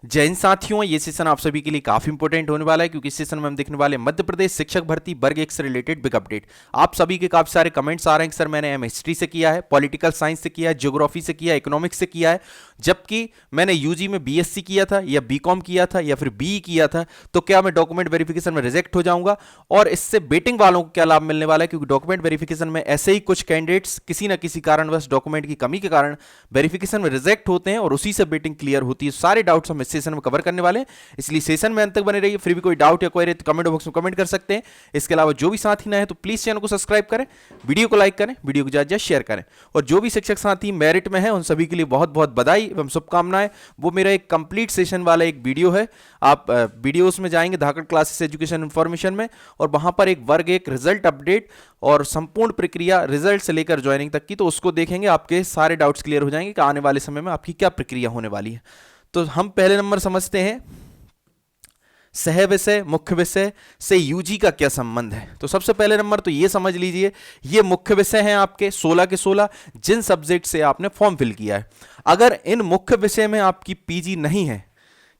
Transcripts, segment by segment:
जय हिंद साथियों, ये सेशन आप सभी के लिए काफी इंपॉर्टेंट होने वाला है क्योंकि इस सेशन में हम देखने वाले मध्य प्रदेश शिक्षक भर्ती वर्ग 1 से रिलेटेड बिग अपडेट। आप सभी के काफी सारे कमेंट्स आ रहे हैं कि सर मैंने हिस्ट्री से किया है, पॉलिटिकल साइंस से किया है, ज्योग्राफी से किया है, इकोनॉमिक्स से किया है, जबकि मैंने यूजी में बीएससी किया था या बीकॉम किया था या फिर बीई किया था, तो क्या मैं डॉक्यूमेंट वेरिफिकेशन में रिजेक्ट हो जाऊंगा? और इससे बेटिंग वालों को क्या लाभ मिलने वाला है? क्योंकि डॉक्यूमेंट वेरिफिकेशन में ऐसे ही कुछ कैंडिडेट्स किसी ना किसी कारणवश डॉक्यूमेंट की कमी के कारण वेरिफिकेशन में रिजेक्ट होते हैं और उसी से बेटिंग क्लियर होती है। सारे डाउट्स हम इस सेशन में कवर करने वाले हैं, इसलिए सेशन में अंत तक बने रहिए। फिर भी कोई डाउट या क्वेरी तो कमेंट बॉक्स में कमेंट कर सकते हैं। इसके अलावा जो भी साथी नए हैं तो प्लीज चैनल को सब्सक्राइब करें, वीडियो को लाइक करें, वीडियो को ज्यादा शेयर करें। और जो भी शिक्षक साथी मेरिट में है उन सभी के लिए बहुत बहुत बधाई एवं शुभकामनाएं। वो मेरा एक कंप्लीट सेशन वाला एक वीडियो है, आप वीडियोस में जाएंगे धाकड़ क्लासेस एजुकेशन इन्फॉर्मेशन में, और वहां पर एक वर्ग एक रिजल्ट अपडेट और संपूर्ण प्रक्रिया रिजल्ट से लेकर ज्वाइनिंग तक की, तो उसको देखेंगे आपके सारे डाउट्स क्लियर हो जाएंगे कि आने वाले समय में आपकी क्या प्रक्रिया होने वाली है। तो हम पहले नंबर समझते हैं सह विषय मुख्य विषय से यूजी का क्या संबंध है। तो सबसे पहले नंबर तो ये समझ लीजिए, ये मुख्य विषय हैं आपके 16 के 16 जिन सब्जेक्ट से आपने फॉर्म फिल किया है। अगर इन मुख्य विषय में आपकी पीजी नहीं है,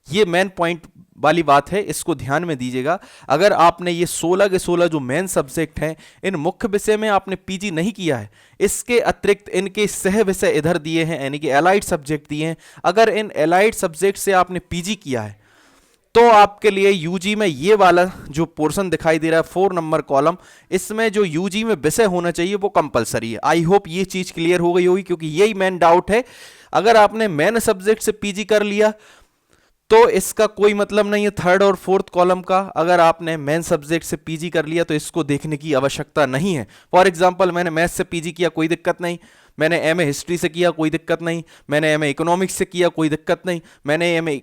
ये मेन पॉइंट वाली बात है, इसको ध्यान में दीजिएगा। अगर आपने ये 16 के 16 जो मेन सब्जेक्ट हैं इन मुख्य विषय में आपने पीजी नहीं किया है, इसके अतिरिक्त इनके सह विषय इधर दिए हैं यानी कि एलाइड सब्जेक्ट दिए हैं, अगर इन एलाइड सब्जेक्ट से आपने पीजी किया है तो आपके लिए यूजी में ये वाला जो पोर्शन दिखाई दे रहा है 4 नंबर कॉलम, इसमें जो यूजी में विषय होना चाहिए वो कंपलसरी है। आई होप ये चीज क्लियर हो गई होगी क्योंकि यही मेन डाउट है। अगर आपने मेन सब्जेक्ट से पीजी कर लिया तो इसका कोई मतलब नहीं है थर्ड और फोर्थ कॉलम का। अगर आपने मेन सब्जेक्ट से पीजी कर लिया तो इसको देखने की आवश्यकता नहीं है। फॉर एग्जांपल मैंने मैथ्स से पीजी किया, कोई दिक्कत नहीं। मैंने एमए हिस्ट्री से किया, कोई दिक्कत नहीं। मैंने एमए इकोनॉमिक्स से किया, कोई दिक्कत नहीं। मैंने एमए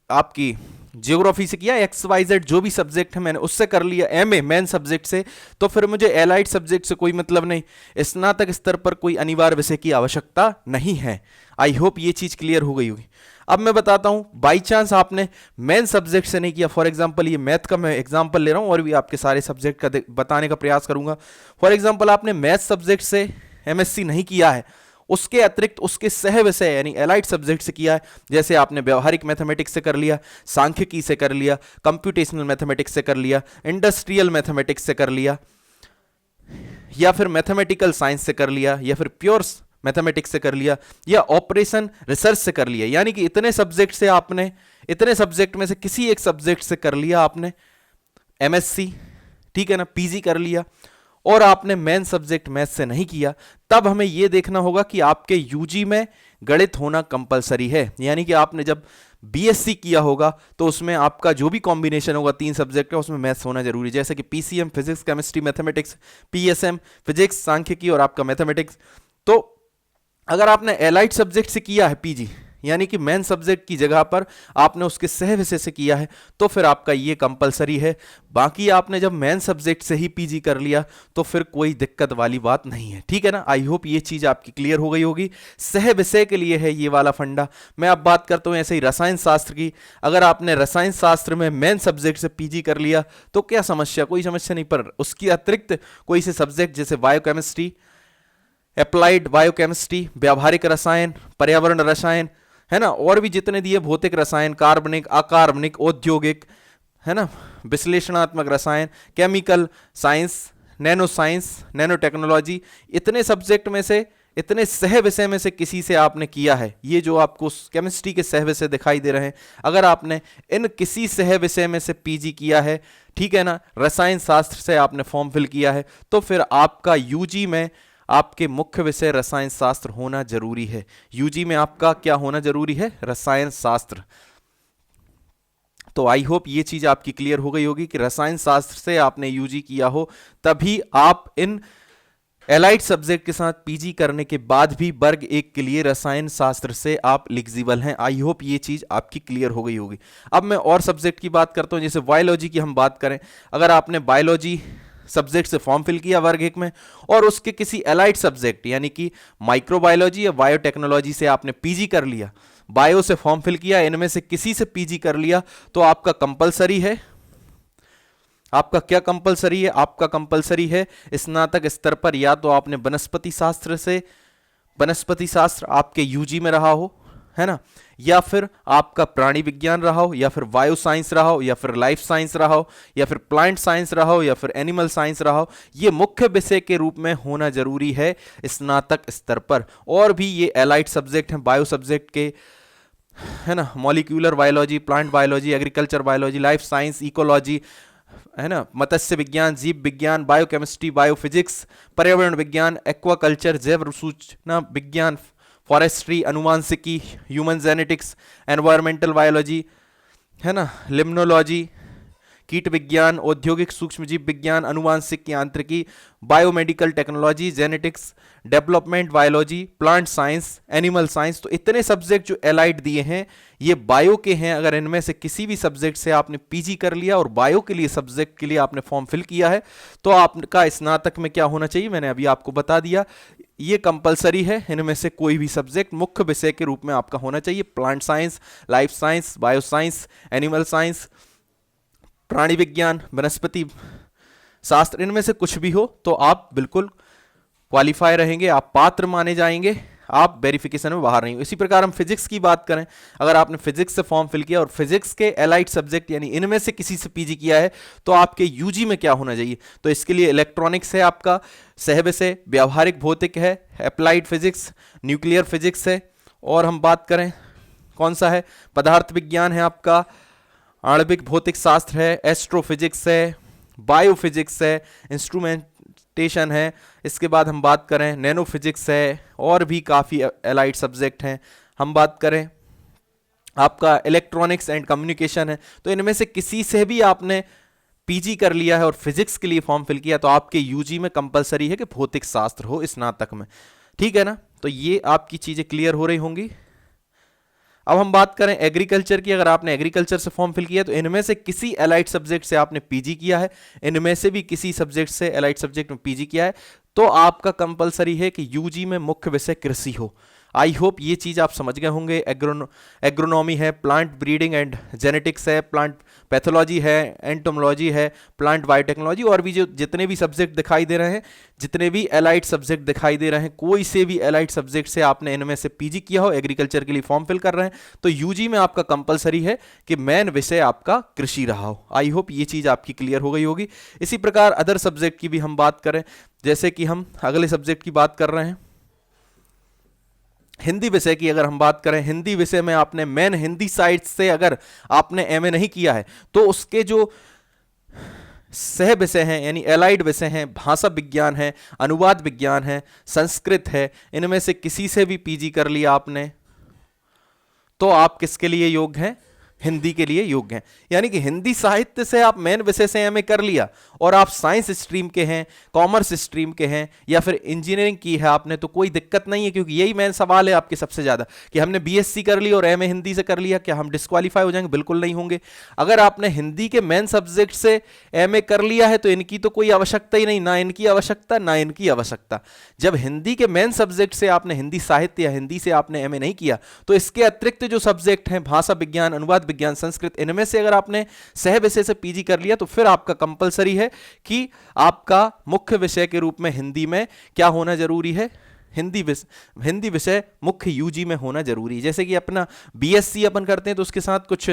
आपकी जियोग्राफी से किया, XYZ जो भी सब्जेक्ट है मैंने उससे कर लिया एमए मेन सब्जेक्ट से, तो फिर मुझे एलाइड सब्जेक्ट से कोई मतलब नहीं। स्नातक स्तर पर कोई अनिवार्य विषय की आवश्यकता नहीं है। आई होप ये चीज क्लियर हो गई होगी। अब मैं बताता हूं, बाई चांस आपने मेन सब्जेक्ट से नहीं किया, फॉर एग्जांपल ये मैथ का मैं एग्जांपल ले रहा हूं और भी आपके सारे सब्जेक्ट का बताने का प्रयास करूंगा। फॉर एग्जांपल आपने मैथ सब्जेक्ट से एमएससी नहीं किया है, उसके अतिरिक्त उसके सह विषय यानी एलाइड सब्जेक्ट से किया है, जैसे आपने व्यवहारिक मैथमेटिक्स से कर लिया, सांख्यिकी से कर लिया, कंप्यूटेशनल मैथमेटिक्स से कर लिया, इंडस्ट्रियल मैथमेटिक्स से कर लिया, या फिर मैथमेटिकल साइंस से कर लिया, या फिर प्योर मैथमेटिक्स से कर लिया, या ऑपरेशन रिसर्च से कर लिया, यानी कि इतने सब्जेक्ट से आपने, इतने सब्जेक्ट में से किसी एक सब्जेक्ट से कर लिया आपने एमएससी, ठीक है ना, पीजी कर लिया, और आपने मेन सब्जेक्ट मैथ से नहीं किया, तब हमें यह देखना होगा कि आपके यूजी में गणित होना कंपलसरी है। यानी कि आपने जब बीएससी किया होगा तो उसमें आपका जो भी कॉम्बिनेशन होगा 3 सब्जेक्ट का उसमें मैथ्स होना जरूरी है, जैसे कि PCM physics chemistry mathematics, PSM physics सांख्यिकी और आपका मैथमेटिक्स। तो अगर आपने एलाइड सब्जेक्ट से किया है पीजी यानी कि मेन सब्जेक्ट की जगह पर आपने उसके सह विषय से किया है तो फिर आपका ये कंपलसरी है। बाकी आपने जब मेन सब्जेक्ट से ही पीजी कर लिया तो फिर कोई दिक्कत वाली बात नहीं है, ठीक है ना। आई होप ये चीज आपकी क्लियर हो गई होगी। सह विषय के लिए है ये वाला फंडा। मैं अब बात करता हूं ऐसे ही रसायन शास्त्र की। अगर आपने रसायन शास्त्र में मेन सब्जेक्ट से पीजी कर लिया तो क्या समस्या, कोई समस्या नहीं, पर उसके अतिरिक्त कोई से सब्जेक्ट जैसे बायोकेमिस्ट्री, अप्लाइड बायोकेमिस्ट्री, व्यावहारिक रसायन, पर्यावरण रसायन, है ना, और भी जितने दिए, भौतिक रसायन, कार्बनिक, अकार्बनिक, औद्योगिक, है ना, विश्लेषणात्मक रसायन, chemical science, nano science, nano technology, इतने सब्जेक्ट में से, इतने सह विषय में से किसी से आपने किया है, ये जो आपको केमिस्ट्री के सह विषय दिखाई दे रहे हैं, अगर आपने इन किसी सह विषय में से पीजी किया है, ठीक है ना, रसायन शास्त्र से आपने फॉर्म फिल किया है, तो फिर आपका यूजी में आपके मुख्य विषय रसायन शास्त्र होना जरूरी है। यूजी में आपका क्या होना जरूरी है? रसायन शास्त्र। तो आई होप ये चीज आपकी क्लियर हो गई होगी कि रसायन शास्त्र से आपने यूजी किया हो तभी आप इन एलाइड सब्जेक्ट के साथ पीजी करने के बाद भी वर्ग 1 के लिए रसायन शास्त्र से आप एलिजिबल हैं। आई होप ये चीज आपकी क्लियर हो गई होगी। अब मैं और सब्जेक्ट की बात करता हूं, जैसे बायोलॉजी की हम बात करें। अगर आपने बायोलॉजी सब्जेक्ट से फॉर्म फिल किया वर्ग 1 में और उसके किसी एलाइड सब्जेक्ट यानी कि माइक्रोबायोलॉजी या बायोटेक्नोलॉजी से आपने पीजी कर लिया, बायो से फॉर्म फिल किया, इनमें से किसी से पीजी कर लिया, तो आपका कंपलसरी है, आपका क्या कंपलसरी है? आपका कंपलसरी है स्नातक स्तर पर या तो आपने वनस्पति शास्त्र से, वनस्पति शास्त्र आपके यूजी में रहा हो, है ना, या फिर आपका प्राणी विज्ञान रहा हो, या फिर बायो साइंस रहा हो, या फिर लाइफ साइंस रहा हो, या फिर प्लांट साइंस रहा हो, या फिर एनिमल साइंस रहा हो, ये मुख्य विषय के रूप में होना जरूरी है स्नातक स्तर पर। और भी ये एलाइड सब्जेक्ट हैं बायो सब्जेक्ट के, है ना, molecular biology, plant biology, agriculture biology, life science, ecology, है ना, मत्स्य विज्ञान, जीव विज्ञान, बायोकेमिस्ट्री, बायोफिजिक्स, पर्यावरण विज्ञान, एक्वाकल्चर, जैव सूचना विज्ञान, फॉरेस्ट्री, अनुवांशिकी, ह्यूमन जेनेटिक्स, एनवायरमेंटल बायोलॉजी, है ना, लिम्नोलॉजी, कीट विज्ञान, औद्योगिक सूक्ष्मजीव विज्ञान, अनुवांशिक यांत्रिकी, biomedical technology, genetics, development biology, plant science, animal science. तो इतने सब्जेक्ट जो एलाइड दिए हैं ये बायो के हैं। अगर इनमें से किसी भी सब्जेक्ट से आपने पीजी कर लिया और बायो के लिए सब्जेक्ट के लिए आपने फॉर्म फिल किया है तो आपका स्नातक में क्या होना चाहिए, मैंने अभी आपको बता दिया, ये कंपलसरी है। इनमें से कोई भी सब्जेक्ट मुख्य विषय के रूप में आपका होना चाहिए। Plant science, life science, bio science, animal science, प्राणी विज्ञान, वनस्पति शास्त्र, इनमें से कुछ भी हो तो आप बिल्कुल क्वालिफाई रहेंगे, आप पात्र माने जाएंगे, आप वेरिफिकेशन में बाहर नहीं हो। इसी प्रकार हम फिजिक्स की बात करें, अगर आपने फिजिक्स से फॉर्म फिल किया और फिजिक्स के एलाइड सब्जेक्ट यानी इनमें से किसी से पीजी किया है तो आपके यूजी में क्या होना चाहिए, तो इसके लिए इलेक्ट्रॉनिक्स है आपका सह विषय, व्यावहारिक भौतिक है, अप्लाइड फिजिक्स, न्यूक्लियर फिजिक्स है, और हम बात करें कौन सा है, पदार्थ विज्ञान है आपका, आणविक भौतिक शास्त्र है, एस्ट्रोफिजिक्स है, बायोफिजिक्स है, इंस्ट्रूमेंटेशन है, इसके बाद हम बात करें नैनो फिजिक्स है, और भी काफ़ी एलाइड सब्जेक्ट हैं। हम बात करें आपका इलेक्ट्रॉनिक्स एंड कम्युनिकेशन है। तो इनमें से किसी से भी आपने पीजी कर लिया है और फिजिक्स के लिए फॉर्म फिल किया तो आपके यूजी में कंपलसरी है कि भौतिक शास्त्र हो स्नातक में, ठीक है ना। तो ये आपकी चीज़ें क्लियर हो रही होंगी। अब हम बात करें एग्रीकल्चर की, अगर आपने एग्रीकल्चर से फॉर्म फिल किया तो इनमें से किसी एलाइड सब्जेक्ट से आपने पीजी किया है, इनमें से भी किसी सब्जेक्ट से एलाइड सब्जेक्ट में पीजी किया है तो आपका कंपलसरी है कि यूजी में मुख्य विषय कृषि हो। आई होप ये चीज़ आप समझ गए होंगे। एग्रोनॉमी है, प्लांट ब्रीडिंग एंड जेनेटिक्स है, प्लांट पैथोलॉजी है, एंटोमोलॉजी है, प्लांट बायोटेक्नोलॉजी, और भी जो जितने भी सब्जेक्ट दिखाई दे रहे हैं, जितने भी एलाइड सब्जेक्ट दिखाई दे रहे हैं, कोई से भी एलाइड सब्जेक्ट से आपने इनमें से पीजी किया हो, एग्रीकल्चर के लिए फॉर्म फिल कर रहे हैं तो यूजी में आपका कंपलसरी है कि मेन विषय आपका कृषि रहा हो। आई होप ये चीज़ आपकी क्लियर हो गई होगी। इसी प्रकार अदर सब्जेक्ट की भी हम बात करें, जैसे कि हम अगले सब्जेक्ट की बात कर रहे हैं हिंदी विषय की। अगर हम बात करें हिंदी विषय में आपने मेन हिंदी साइड से अगर आपने एमए नहीं किया है तो उसके जो सह विषय हैं यानी एलाइड विषय हैं, भाषा विज्ञान है, अनुवाद विज्ञान है, संस्कृत है, इनमें से किसी से भी पीजी कर लिया आपने तो आप किसके लिए योग्य हैं, हिंदी के लिए योग्य हैं। यानी कि हिंदी साहित्य से आप मेन विषय से एमए कर लिया और आप साइंस स्ट्रीम के हैं, कॉमर्स स्ट्रीम के हैं या फिर इंजीनियरिंग की है आपने तो कोई दिक्कत नहीं है, क्योंकि यही मेन सवाल है आपके सबसे ज़्यादा कि हमने बीएससी कर ली और एमए हिंदी से कर लिया, क्या हम डिस्क्वालीफाई हो जाएंगे? बिल्कुल नहीं होंगे। अगर आपने हिंदी के मेन सब्जेक्ट से एमए कर लिया है तो इनकी तो कोई आवश्यकता ही नहीं, ना इनकी आवश्यकता ना इनकी आवश्यकता। जब हिंदी के मेन सब्जेक्ट से आपने हिंदी साहित्य या हिंदी से आपने एमए नहीं किया तो इसके अतिरिक्त जो सब्जेक्ट हैं भाषा विज्ञान, अनुवाद विज्ञान, संस्कृत, इनमें से अगर आपने सह विषय से पीजी कर लिया तो फिर आपका कंपलसरी है कि आपका मुख्य विषय के रूप में हिंदी में क्या होना जरूरी है, हिंदी विषय मुख्य यूजी में होना जरूरी है। जैसे कि अपना बीएससी अपन करते हैं तो उसके साथ कुछ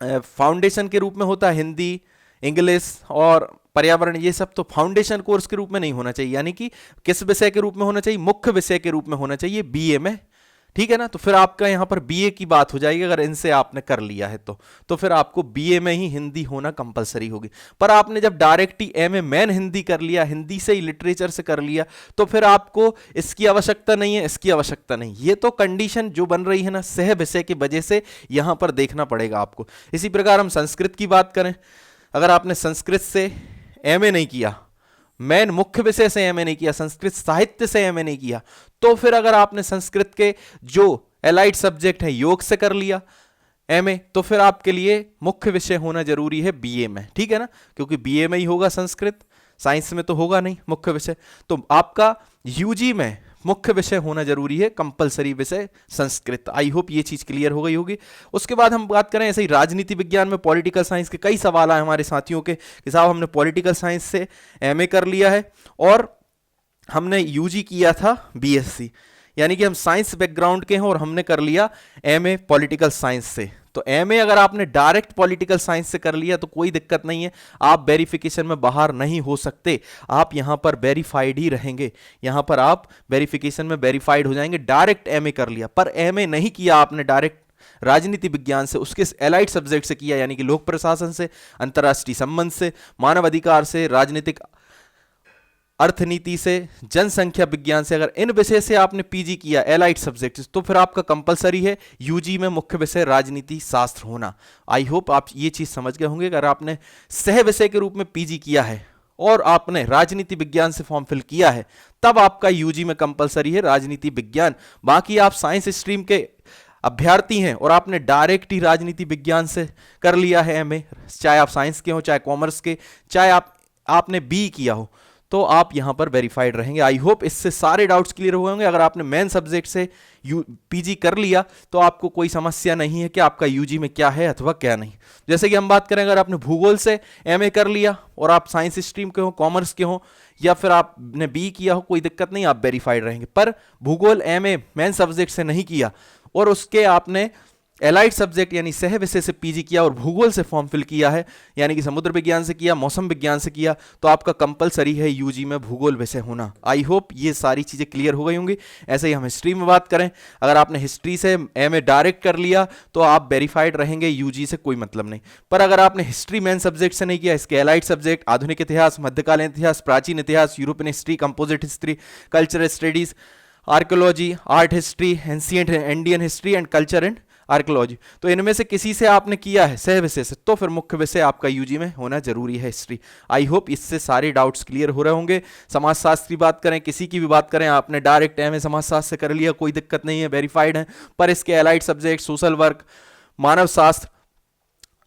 फाउंडेशन के रूप में होता है हिंदी, इंग्लिश और पर्यावरण, ये सब तो फाउंडेशन कोर्स के रूप में नहीं होना चाहिए, यानी कि किस विषय के रूप में होना चाहिए, मुख्य विषय के रूप में होना चाहिए बीए में, ठीक है ना। तो फिर आपका यहां पर बीए की बात हो जाएगी। अगर इनसे आपने कर लिया है तो फिर आपको बीए में ही हिंदी होना कंपलसरी होगी। पर आपने जब डायरेक्ट ही एमए मेन हिंदी कर लिया, हिंदी से ही लिटरेचर से कर लिया, तो फिर आपको इसकी आवश्यकता नहीं है, इसकी आवश्यकता नहीं। ये तो कंडीशन जो बन रही है ना सह विषय की वजह से यहां पर देखना पड़ेगा आपको। इसी प्रकार हम संस्कृत की बात करें, अगर आपने संस्कृत से एमए नहीं किया, मेन मुख्य विषय से एमए नहीं किया, संस्कृत साहित्य से एमए नहीं किया, तो फिर अगर आपने संस्कृत के जो एलाइड सब्जेक्ट है योग से कर लिया एमए तो फिर आपके लिए मुख्य विषय होना जरूरी है बीए में, ठीक है ना, क्योंकि बीए में ही होगा संस्कृत, साइंस में तो होगा नहीं मुख्य विषय। तो आपका यूजी में मुख्य विषय होना जरूरी है, कंपलसरी विषय संस्कृत। आई होप ये चीज क्लियर हो गई होगी। उसके बाद हम बात करें ऐसे ही राजनीति विज्ञान में, पॉलिटिकल साइंस के कई सवाल आए हमारे साथियों के कि साहब हमने पॉलिटिकल साइंस से एमए कर लिया है और हमने यूजी किया था बीएससी, यानी कि हम साइंस बैकग्राउंड के हैं और हमने कर लिया एमए पॉलिटिकल साइंस से। तो एमए अगर आपने डायरेक्ट पॉलिटिकल साइंस से कर लिया तो कोई दिक्कत नहीं है, आप वेरिफिकेशन में बाहर नहीं हो सकते, आप यहां पर वेरीफाइड ही रहेंगे, यहां पर आप वेरिफिकेशन में वेरीफाइड हो जाएंगे। डायरेक्ट एमए कर लिया पर एमए नहीं किया आपने डायरेक्ट राजनीति विज्ञान से, उसके एलाइड सब्जेक्ट से किया, यानी कि लोक प्रशासन से, अंतर्राष्ट्रीय संबंध से, मानव अधिकार से, राजनीतिक अर्थनीति से, जनसंख्या विज्ञान से, अगर इन विषय से आपने पीजी किया एलाइड सब्जेक्ट, तो फिर आपका कंपलसरी है यूजी में मुख्य विषय राजनीति शास्त्र होना। आई होप आप ये चीज समझ गए होंगे। अगर आपने सह विषय के रूप में पीजी किया है और आपने राजनीति विज्ञान से फॉर्म फिल किया है, तब आपका यूजी में कंपलसरी है राजनीति विज्ञान। बाकी आप साइंस स्ट्रीम के अभ्यर्थी हैं और आपने डायरेक्ट ही राजनीति विज्ञान से कर लिया है एमए, चाहे आप साइंस के हो, चाहे कॉमर्स के, चाहे आपने बी किया हो, तो आप यहां पर वेरीफाइड रहेंगे। आई होप इससे सारे डाउट्स क्लियर हुए होंगे। अगर आपने मेन सब्जेक्ट से पीजी कर लिया तो आपको कोई समस्या नहीं है कि आपका यूजी में क्या है अथवा क्या नहीं। जैसे कि हम बात करें, अगर आपने भूगोल से एमए कर लिया और आप साइंस स्ट्रीम के हो, कॉमर्स के हो, या फिर आपने बी किया हो, कोई दिक्कत नहीं, आप वेरीफाइड रहेंगे। पर भूगोल एमए मेन सब्जेक्ट से नहीं किया और उसके आपने एलाइड सब्जेक्ट यानी सह विषय से पीजी किया और भूगोल से फॉर्म फिल किया है, यानी कि समुद्र विज्ञान से किया, मौसम विज्ञान से किया, तो आपका कंपलसरी है यूजी में भूगोल विषय होना। आई होप ये सारी चीजें क्लियर हो गई होंगी। ऐसे ही हम हिस्ट्री में बात करें, अगर आपने हिस्ट्री से एमए डायरेक्ट कर लिया तो आप वेरीफाइड रहेंगे, यूजी से कोई मतलब नहीं। पर अगर आपने हिस्ट्री मेन सब्जेक्ट से नहीं किया, इसके एलाइड सब्जेक्ट आधुनिक इतिहास, मध्यकालीन इतिहास, प्राचीन इतिहास, European history, composite history, cultural studies, archaeology, art history, ancient Indian history and culture and archaeology, तो इनमें से किसी से आपने किया है सह विषय से, तो फिर मुख्य विषय आपका यूजी में होना जरूरी है हिस्ट्री। आई होप इससे सारे डाउट्स क्लियर हो रहे होंगे। समाजशास्त्र की बात करें, किसी की भी बात करें, आपने डायरेक्ट एमए समाजशास्त्र से कर लिया, कोई दिक्कत नहीं है, वेरीफाइड है। पर इसके एलाइड सब्जेक्ट सोशल वर्क, मानव शास्त्र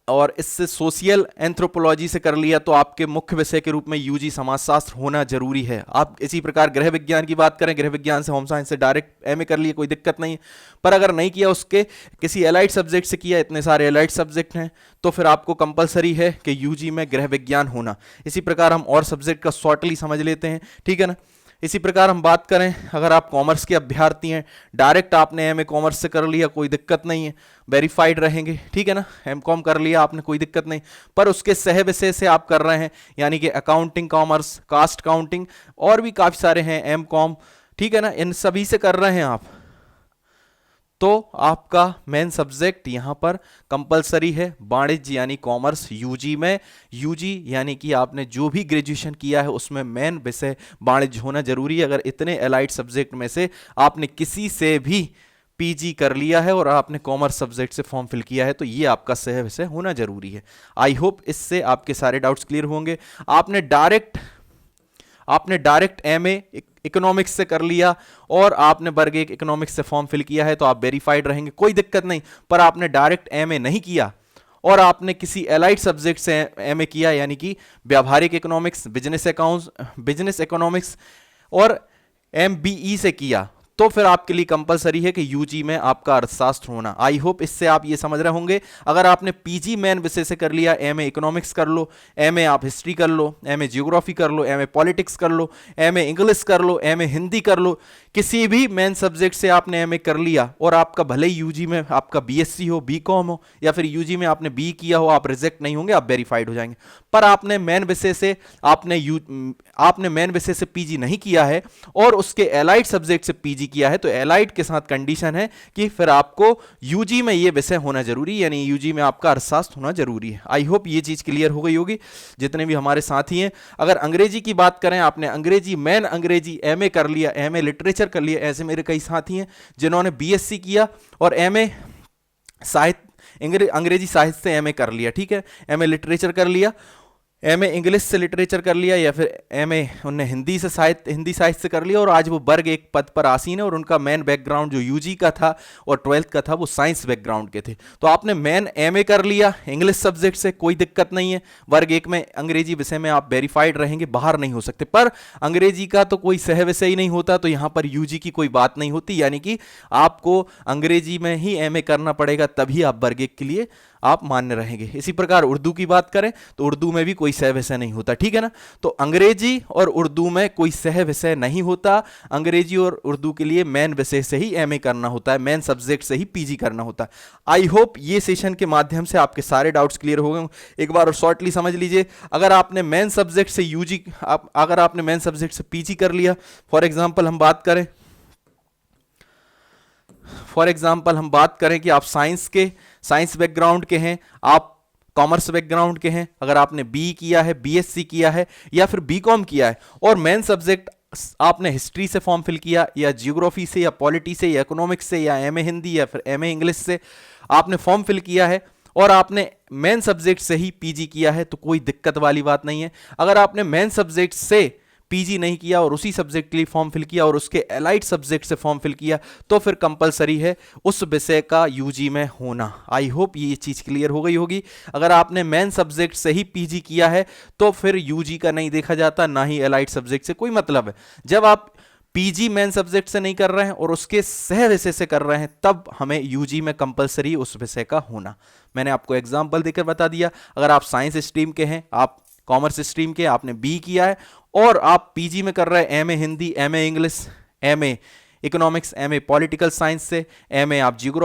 और इससे सोशियल एंथ्रोपोलॉजी से कर लिया तो आपके मुख्य विषय के रूप में यूजी समाजशास्त्र होना जरूरी है। आप इसी प्रकार गृह विज्ञान की बात करें, गृह विज्ञान से होम साइंस से डायरेक्ट एमए कर लिए, कोई दिक्कत नहीं है। पर अगर नहीं किया, उसके किसी एलाइड सब्जेक्ट से किया, इतने सारे एलाइड सब्जेक्ट हैं, तो फिर आपको कंपलसरी है कि यूजी में गृह विज्ञान होना। इसी प्रकार हम और सब्जेक्ट का शॉर्टली समझ लेते हैं, ठीक है ना। इसी प्रकार हम बात करें, अगर आप कॉमर्स के अभ्यर्थी हैं, डायरेक्ट आपने एमए कॉमर्स से कर लिया, कोई दिक्कत नहीं है, वेरीफाइड रहेंगे, ठीक है ना। एमकॉम कर लिया आपने, कोई दिक्कत नहीं। पर उसके सह विषय से आप कर रहे हैं, यानी कि अकाउंटिंग कॉमर्स, कास्ट काउंटिंग और भी काफी सारे हैं, एमकॉम, ठीक है ना, इन सभी से कर रहे हैं आप, तो आपका मेन सब्जेक्ट यहां पर कंपलसरी है वाणिज्य यानी कॉमर्स यूजी में। यूजी यानी कि आपने जो भी ग्रेजुएशन किया है उसमें मेन विषय वाणिज्य होना जरूरी है। अगर इतने एलाइड सब्जेक्ट में से आपने किसी से भी पीजी कर लिया है और आपने कॉमर्स सब्जेक्ट से फॉर्म फिल किया है तो ये आपका सह विषय होना जरूरी है। आई होप इससे आपके सारे डाउट्स क्लियर होंगे। आपने डायरेक्ट एमए इकोनॉमिक्स से कर लिया और आपने वर्ग 1 इकोनॉमिक्स से फॉर्म फिल किया है तो आप वेरीफाइड रहेंगे, कोई दिक्कत नहीं। पर आपने डायरेक्ट एमए नहीं किया और आपने किसी एलाइड सब्जेक्ट से एमए किया, यानी कि व्यावहारिक economics, business accounts, business economics और एमबीई से किया, तो फिर आपके लिए कंपलसरी है कि यूजी में आपका अर्थशास्त्र होना। आई होप इससे आप ये समझ रहे होंगे। अगर आपने पीजी मेन विषय से कर लिया, एमए इकोनॉमिक्स कर लो, एमए आप हिस्ट्री कर लो, एमए जियोग्राफी कर लो, एमए पॉलिटिक्स कर लो, एमए इंग्लिश कर लो, एमए हिंदी कर लो, किसी भी मेन सब्जेक्ट से आपने एमए कर लिया और आपका भले ही यूजी में आपका बीएससी हो, बीकॉम हो या फिर यूजी में आपने बी किया हो, आप रिजेक्ट नहीं होंगे, आप वेरीफाइड हो जाएंगे। पर आपने मेन विषय से मेन विषय से पीजी नहीं किया है और उसके एलाइड सब्जेक्ट से पीजी किया है, तो एलाइड के साथ कंडीशन है कि फिर आपको यूजी में ये विषय होना जरूरी, यानी यूजी में आपका अर्थशास्त्र होना जरूरी है। आई होप ये चीज क्लियर हो गई होगी जितने भी हमारे साथी हैं। अगर अंग्रेजी की बात करें, आपने अंग्रेजी एमए कर लिया, एमए लिटरेचर कर लिया, ऐसे मेरे कई साथी हैं जिन्होंने बीएससी किया और एमए साहित्य अंग्रेजी साहित्य से एमए कर लिया, ठीक है, एमए लिटरेचर कर लिया, एमए इंग्लिश से लिटरेचर कर लिया, या फिर एमए उन्हें हिंदी साहित्य से कर लिया और आज वो वर्ग 1 पद पर आसीन है और उनका मेन बैकग्राउंड जो यूजी का था और 12th का था वो साइंस बैकग्राउंड के थे। तो आपने मेन एमए कर लिया इंग्लिश सब्जेक्ट से, कोई दिक्कत नहीं है, वर्ग 1 में अंग्रेजी विषय में आप वेरीफाइड रहेंगे, बाहर नहीं हो सकते। पर अंग्रेजी का तो कोई सह विषय ही नहीं होता, तो यहाँ पर यूजी की कोई बात नहीं होती, यानी कि आपको अंग्रेजी में ही एमए करना पड़ेगा, तभी आप वर्ग 1 के लिए आप मान्य रहेंगे। इसी प्रकार उर्दू की बात करें तो उर्दू में भी कोई कोई सह विषय नहीं होता, ठीक है ना। तो अंग्रेजी और उर्दू में कोई सह विषय नहीं होता। अंग्रेजी और उर्दू के लिए मेन विषय से ही एमए करना होता है, मेन सब्जेक्ट से ही पीजी करना होता है। आई होप ये सेशन के माध्यम से आपके सारे डाउट्स क्लियर हो गए। एक बार और शॉर्टली समझ लीजिए, अगर आपने मेन सब्जेक्ट से यूजी, अगर आपने मेन सब्जेक्ट से पीजी कर लिया, फॉर एग्जाम्पल हम बात करें कि आप साइंस बैकग्राउंड के हैं, आप कॉमर्स बैकग्राउंड के हैं, अगर आपने बी किया है, बीएससी किया है या फिर बीकॉम किया है और मेन सब्जेक्ट आपने हिस्ट्री से फॉर्म फिल किया या जियोग्राफी से या पॉलिटी से या इकोनॉमिक्स से या एमए हिंदी या फिर एमए इंग्लिश से आपने फॉर्म फिल किया है और आपने मेन सब्जेक्ट से ही पीजी किया है, तो कोई दिक्कत वाली बात नहीं है। अगर आपने मेन सब्जेक्ट से पीजी नहीं किया और उसी सब्जेक्ट के लिए फॉर्म फिल किया और उसके एलाइड सब्जेक्ट से फॉर्म फिल किया, तो फिर कंपलसरी है उस विषय का यूजी में होना। आई होप ये चीज क्लियर हो गई होगी। अगर आपने मेन सब्जेक्ट से ही पीजी किया है तो फिर यूजी का नहीं देखा जाता, ना ही एलाइड सब्जेक्ट से कोई मतलब है। जब आप पीजी मेन सब्जेक्ट से नहीं कर रहे हैं और उसके सह विषय से कर रहे हैं, तब हमें यूजी में कंपलसरी उस विषय का होना। मैंने आपको एग्जाम्पल देकर बता दिया। अगर आप साइंस स्ट्रीम के हैं, आप कॉमर्स स्ट्रीम के, आपने बी किया है और आप पीजी में कर रहे हैं MA Hindi, MA English, MA economics, MA political science से, एमए आप जियोग्राफी